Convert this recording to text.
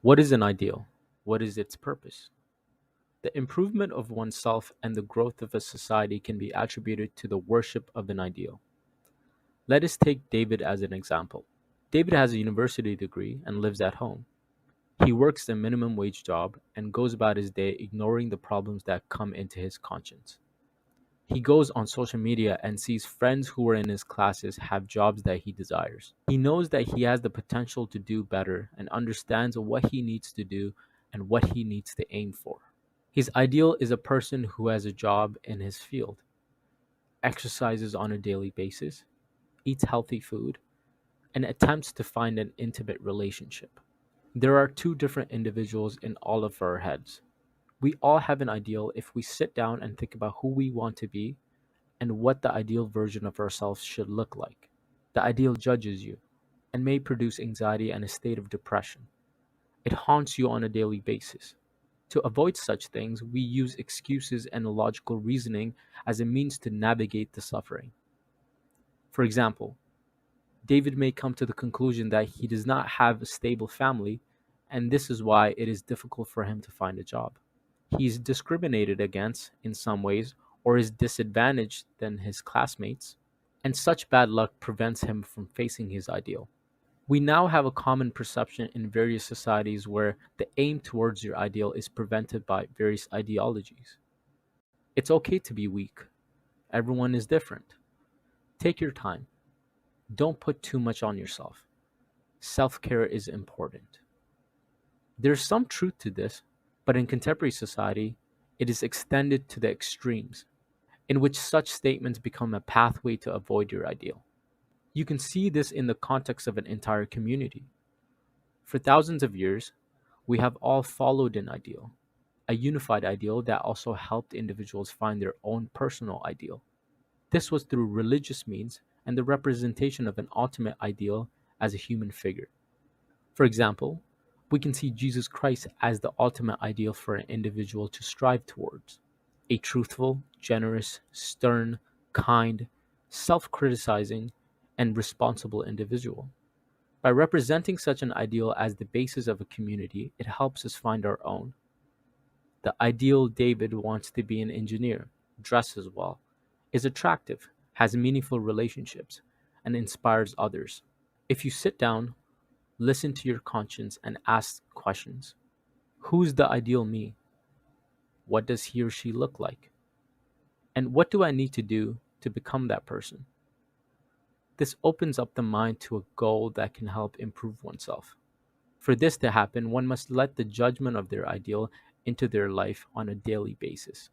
What is an ideal? What is its purpose? The improvement of oneself and the growth of a society can be attributed to the worship of an ideal. Let us take David as an example. David has a university degree and lives at home. He works a minimum wage job and goes about his day ignoring the problems that come into his conscience. He goes on social media and sees friends who are in his classes have jobs that he desires. He knows that he has the potential to do better and understands what he needs to do and what he needs to aim for. His ideal is a person who has a job in his field, exercises on a daily basis, eats healthy food, and attempts to find an intimate relationship. There are two different individuals in all of our heads. We all have an ideal if we sit down and think about who we want to be and what the ideal version of ourselves should look like. The ideal judges you and may produce anxiety and a state of depression. It haunts you on a daily basis. To avoid such things, we use excuses and logical reasoning as a means to navigate the suffering. For example, David may come to the conclusion that he does not have a stable family, and this is why it is difficult for him to find a job. He is discriminated against in some ways or is disadvantaged than his classmates, and such bad luck prevents him from facing his ideal. We now have a common perception in various societies where the aim towards your ideal is prevented by various ideologies. It's okay to be weak. Everyone is different. Take your time. Don't put too much on yourself. Self care is important. There's some truth to this, but in contemporary society, it is extended to the extremes, in which such statements become a pathway to avoid your ideal. You can see this in the context of an entire community. For thousands of years, we have all followed an ideal, a unified ideal that also helped individuals find their own personal ideal. This was through religious means and the representation of an ultimate ideal as a human figure. For example, we can see Jesus Christ as the ultimate ideal for an individual to strive towards: a truthful, generous, stern, kind, self criticizing, and responsible individual. By representing such an ideal as the basis of a community, it helps us find our own. The ideal David wants to be an engineer, dresses well, is attractive, has meaningful relationships, and inspires others. If you sit down, listen to your conscience, and ask questions: who's the ideal me? What does he or she look like? And what do I need to do to become that person? This opens up the mind to a goal that can help improve oneself. For this to happen, one must let the judgment of their ideal into their life on a daily basis.